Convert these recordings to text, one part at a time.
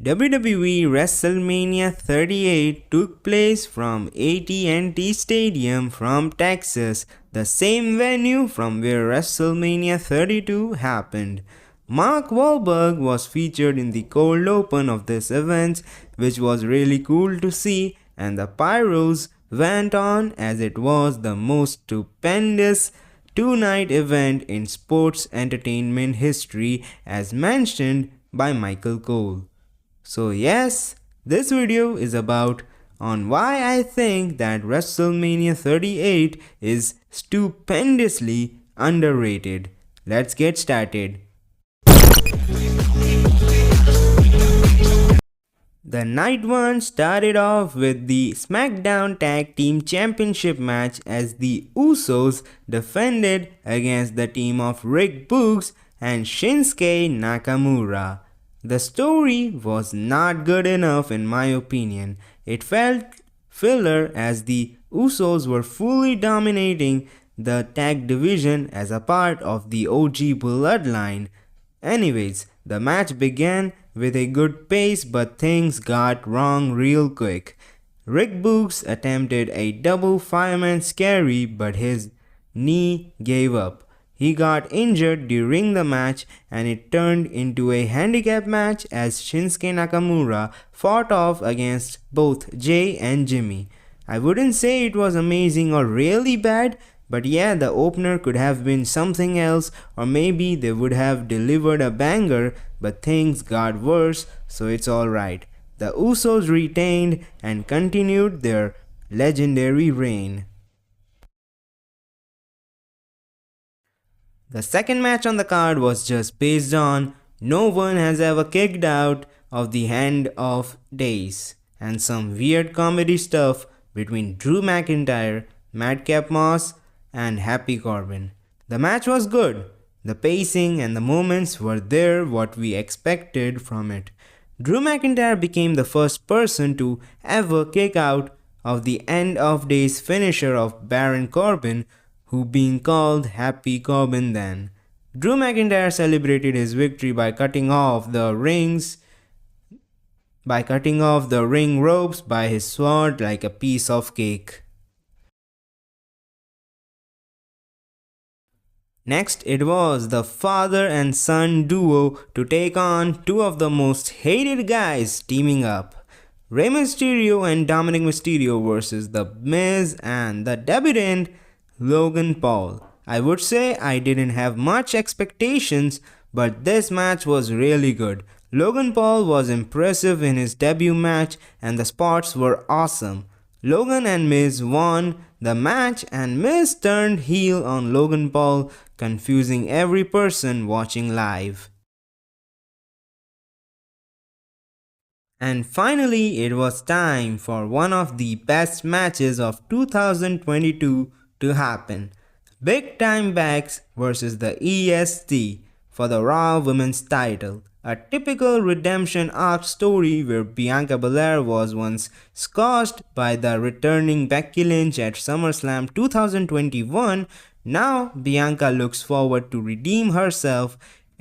WWE WrestleMania 38 took place from AT&T Stadium from Texas, the same venue from where WrestleMania 32 happened. Mark Wahlberg was featured in the cold open of this event, which was really cool to see, and the pyros went on as it was the most stupendous two-night event in sports entertainment history as mentioned by Michael Cole. So yes, this video is about on why I think that WrestleMania 38 is stupendously underrated. Let's get started. The night one started off with the SmackDown Tag Team Championship match as the Usos defended against the team of Rick Boogs and Shinsuke Nakamura. The story was not good enough in my opinion. It felt filler as the Usos were fully dominating the tag division as a part of the OG bloodline. Anyways, the match began with a good pace but things got wrong real quick. Rick Boogs attempted a double fireman scary but his knee gave up. He got injured during the match and it turned into a handicap match as Shinsuke Nakamura fought off against both Jay and Jimmy. I wouldn't say it was amazing or really bad, but yeah, the opener could have been something else or maybe they would have delivered a banger, but things got worse, so it's alright. The Usos retained and continued their legendary reign. The second match on the card was just based on no one has ever kicked out of the Hand of Days and some weird comedy stuff between Drew McIntyre, Madcap Moss and Happy Corbin. The match was good. The pacing and the moments were there what we expected from it. Drew McIntyre became the first person to ever kick out of the End of Days finisher of Baron Corbin, who being called Happy Corbin then. Drew McIntyre celebrated his victory by cutting off the ring ropes by his sword like a piece of cake. Next, it was the father and son duo to take on two of the most hated guys teaming up. Rey Mysterio and Dominic Mysterio versus The Miz and the debutant Logan Paul. I would say I didn't have much expectations, but this match was really good. Logan Paul was impressive in his debut match and the spots were awesome. Logan and Miz won the match and Miz turned heel on Logan Paul, confusing every person watching live. And finally, it was time for one of the best matches of 2022 to happen. Big Time Backs versus the EST for the Raw Women's title. A typical redemption arc story where Bianca Belair was once squashed by the returning Becky Lynch at SummerSlam 2021. Now Bianca looks forward to redeem herself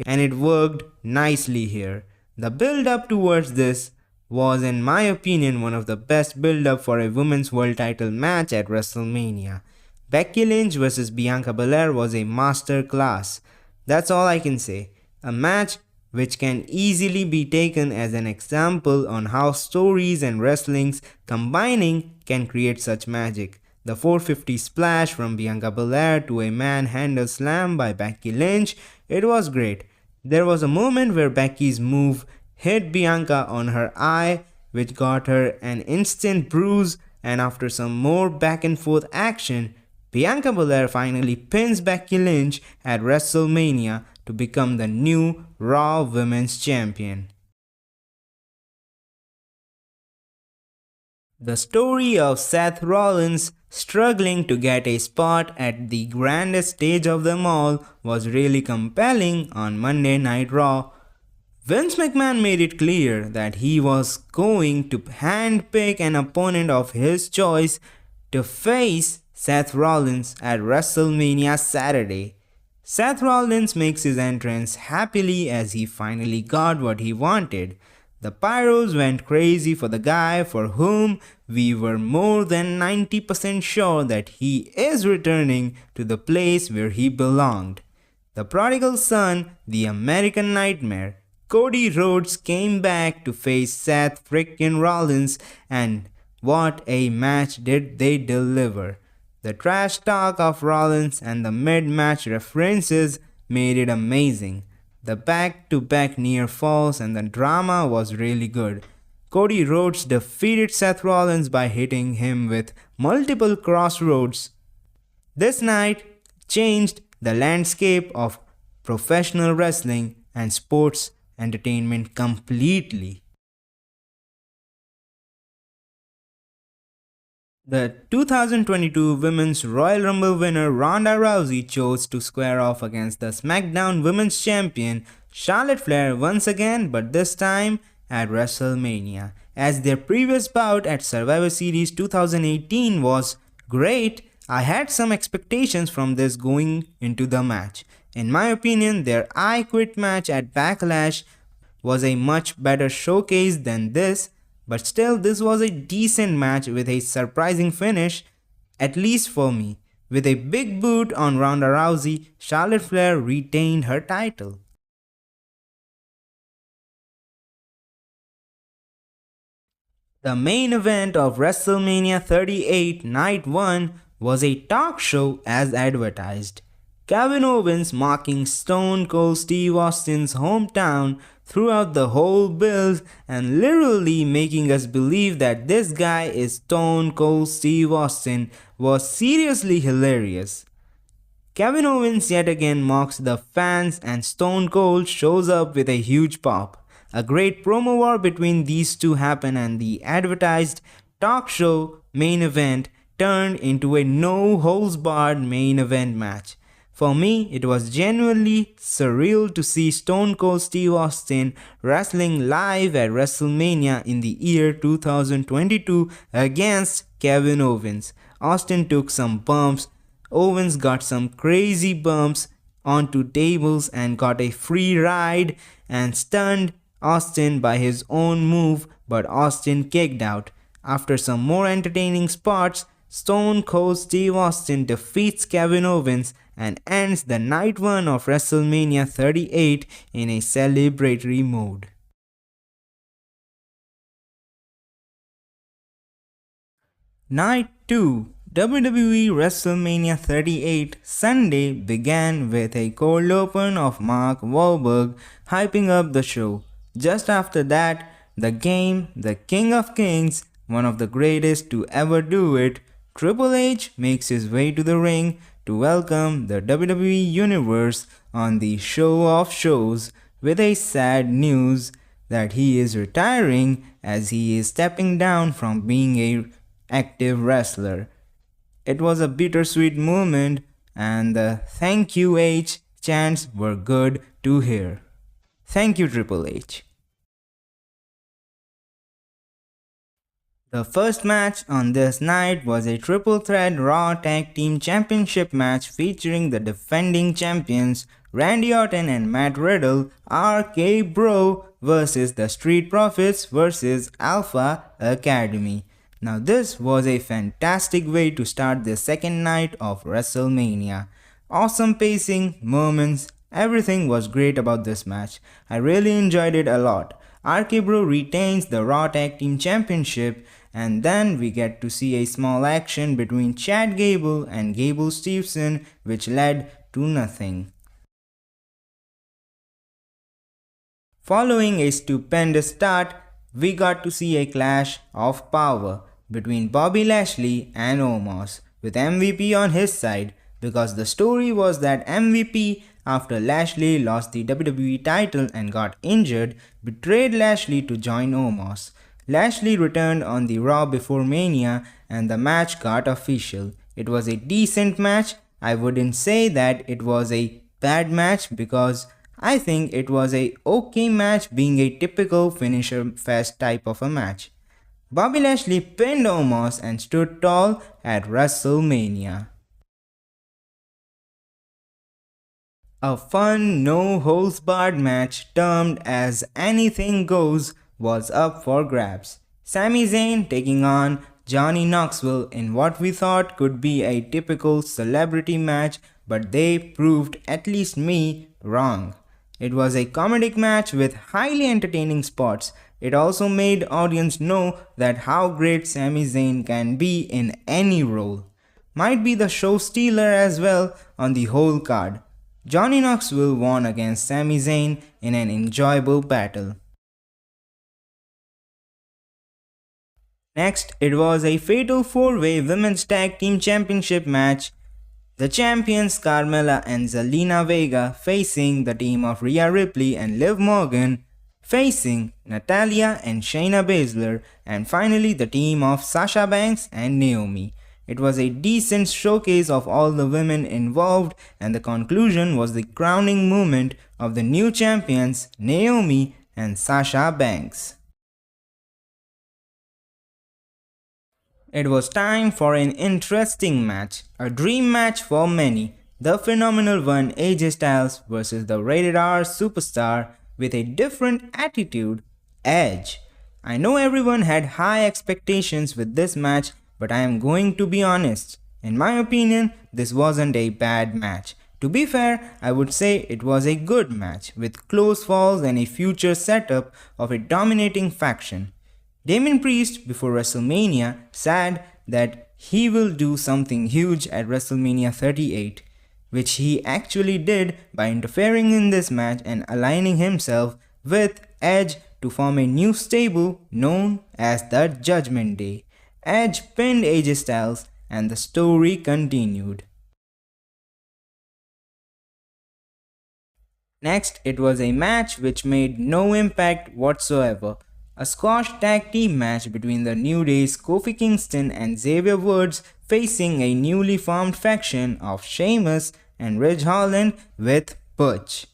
and it worked nicely here. The build up towards this was in my opinion one of the best build up for a women's world title match at WrestleMania. Becky Lynch vs Bianca Belair was a master class. That's all I can say. A match which can easily be taken as an example on how stories and wrestlings combining can create such magic. The 450 splash from Bianca Belair to a manhandle slam by Becky Lynch, it was great. There was a moment where Becky's move hit Bianca on her eye, which got her an instant bruise, and after some more back and forth action, Bianca Belair finally pins Becky Lynch at WrestleMania to become the new Raw Women's Champion. The story of Seth Rollins struggling to get a spot at the grandest stage of them all was really compelling on Monday Night Raw. Vince McMahon made it clear that he was going to handpick an opponent of his choice to face Seth Rollins at WrestleMania Saturday. Seth Rollins makes his entrance happily as he finally got what he wanted. The pyros went crazy for the guy for whom we were more than 90% sure that he is returning to the place where he belonged. The prodigal son, the American Nightmare, Cody Rhodes came back to face Seth frickin' Rollins, and what a match did they deliver. The trash talk of Rollins and the mid-match references made it amazing. The back-to-back near falls and the drama was really good. Cody Rhodes defeated Seth Rollins by hitting him with multiple crossroads. This night changed the landscape of professional wrestling and sports entertainment completely. The 2022 Women's Royal Rumble winner Ronda Rousey chose to square off against the SmackDown Women's Champion Charlotte Flair once again, but this time at WrestleMania, as their previous bout at Survivor Series 2018 was great. I had some expectations from this going into the match. In my opinion, their I Quit match at Backlash was a much better showcase than this, but still this was a decent match with a surprising finish, at least for me. With a big boot on Ronda Rousey, Charlotte Flair retained her title. The main event of WrestleMania 38 Night 1 was a talk show as advertised. Kevin Owens mocking Stone Cold Steve Austin's hometown throughout the whole build and literally making us believe that this guy is Stone Cold Steve Austin was seriously hilarious. Kevin Owens yet again mocks the fans and Stone Cold shows up with a huge pop. A great promo war between these two happened and the advertised talk show main event turned into a no-holds-barred main event match. For me, it was genuinely surreal to see Stone Cold Steve Austin wrestling live at WrestleMania in the year 2022 against Kevin Owens. Austin took some bumps, Owens got some crazy bumps onto tables and got a free ride and stunned Austin by his own move, but Austin kicked out. After some more entertaining spots, Stone Cold Steve Austin defeats Kevin Owens and ends the night 1 of WrestleMania 38 in a celebratory mode. Night 2 WWE WrestleMania 38 Sunday began with a cold open of Mark Wahlberg hyping up the show. Just after that, the Game, the King of Kings, one of the greatest to ever do it, Triple H makes his way to the ring to welcome the WWE Universe on the show of shows with a sad news that he is retiring as he is stepping down from being an active wrestler. It was a bittersweet moment and the thank you H chants were good to hear. Thank you Triple H. The first match on this night was a triple threat Raw Tag Team Championship match featuring the defending champions Randy Orton and Matt Riddle, RK Bro versus the Street Profits versus Alpha Academy. Now this was a fantastic way to start the second night of WrestleMania. Awesome pacing, moments, everything was great about this match. I really enjoyed it a lot. RK Bro retains the Raw Tag Team Championship, and then we get to see a small action between Chad Gable and Gable Steveson which led to nothing. Following a stupendous start, we got to see a clash of power between Bobby Lashley and Omos, with MVP on his side, because the story was that MVP, after Lashley lost the WWE title and got injured, betrayed Lashley to join Omos. Lashley returned on the Raw before Mania and the match got official. It was a decent match. I wouldn't say that it was a bad match because I think it was a okay match, being a typical finisher fest type of a match. Bobby Lashley pinned Omos and stood tall at WrestleMania. A fun no-holds-barred match termed as Anything Goes was up for grabs. Sami Zayn taking on Johnny Knoxville in what we thought could be a typical celebrity match, but they proved, at least me, wrong. It was a comedic match with highly entertaining spots. It also made audience know that how great Sami Zayn can be in any role. Might be the show stealer as well on the whole card. Johnny Knoxville won against Sami Zayn in an enjoyable battle. Next, it was a fatal 4-way Women's Tag Team Championship match. The champions Carmella and Zelina Vega facing the team of Rhea Ripley and Liv Morgan, facing Natalya and Shayna Baszler, and finally the team of Sasha Banks and Naomi. It was a decent showcase of all the women involved, and the conclusion was the crowning moment of the new champions Naomi and Sasha Banks. It was time for an interesting match, a dream match for many. The phenomenal one AJ Styles versus the rated R superstar with a different attitude, Edge. I know everyone had high expectations with this match, but I am going to be honest. In my opinion, this wasn't a bad match. To be fair, I would say it was a good match with close falls and a future setup of a dominating faction. Damien Priest before WrestleMania said that he will do something huge at WrestleMania 38, which he actually did by interfering in this match and aligning himself with Edge to form a new stable known as the Judgment Day. Edge pinned AJ Styles and the story continued. Next, it was a match which made no impact whatsoever. A squash tag team match between the New Day's Kofi Kingston and Xavier Woods facing a newly formed faction of Sheamus and Ridge Holland with Butch,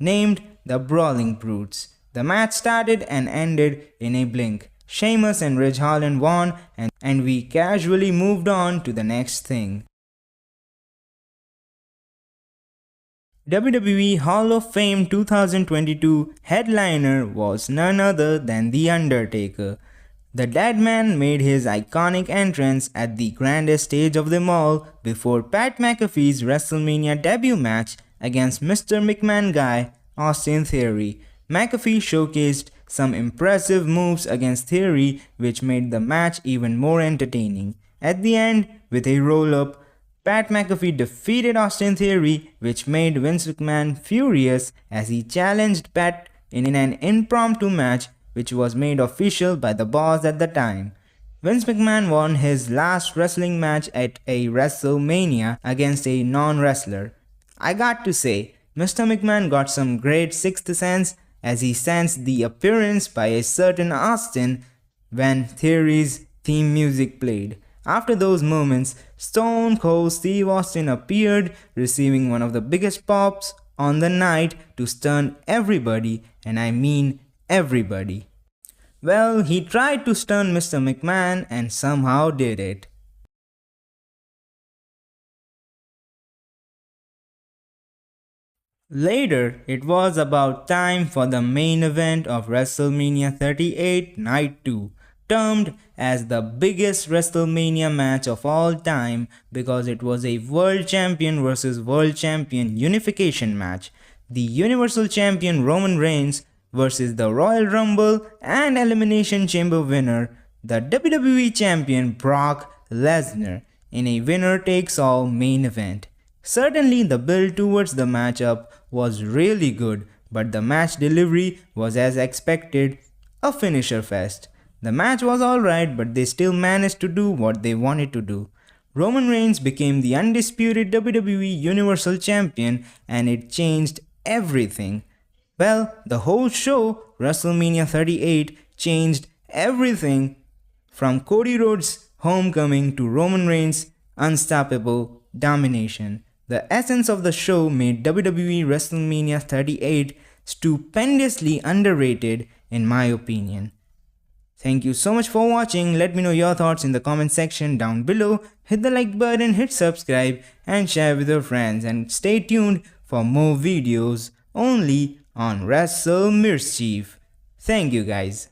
named the Brawling Brutes. The match started and ended in a blink. Sheamus and Ridge Holland won and we casually moved on to the next thing. WWE Hall of Fame 2022 headliner was none other than The Undertaker. The dead man made his iconic entrance at the grandest stage of them all before Pat McAfee's WrestleMania debut match against Mr. McMahon guy Austin Theory. McAfee showcased some impressive moves against Theory, which made the match even more entertaining. At the end, with a roll-up, Pat McAfee defeated Austin Theory, which made Vince McMahon furious as he challenged Pat in an impromptu match which was made official by the boss at the time. Vince McMahon won his last wrestling match at a WrestleMania against a non-wrestler. I got to say, Mr. McMahon got some great sixth sense as he sensed the appearance by a certain Austin when Theory's theme music played. After those moments, Stone Cold Steve Austin appeared, receiving one of the biggest pops on the night to stun everybody, and I mean everybody. Well, he tried to stun Mr. McMahon and somehow did it. Later, it was about time for the main event of WrestleMania 38 Night 2. Termed as the biggest WrestleMania match of all time because it was a World Champion versus World Champion unification match. The Universal Champion Roman Reigns versus the Royal Rumble and Elimination Chamber winner, the WWE Champion Brock Lesnar, in a winner-takes-all main event. Certainly, the build towards the matchup was really good, but the match delivery was as expected, a finisher fest. The match was alright, but they still managed to do what they wanted to do. Roman Reigns became the undisputed WWE Universal Champion and it changed everything. Well, the whole show, WrestleMania 38, changed everything from Cody Rhodes' homecoming to Roman Reigns' unstoppable domination. The essence of the show made WWE WrestleMania 38 stupendously underrated in my opinion. Thank you so much for watching. Let me know your thoughts in the comment section down below. Hit the like button, hit subscribe and share with your friends, and stay tuned for more videos only on Wrestle MeersChief. Thank you guys.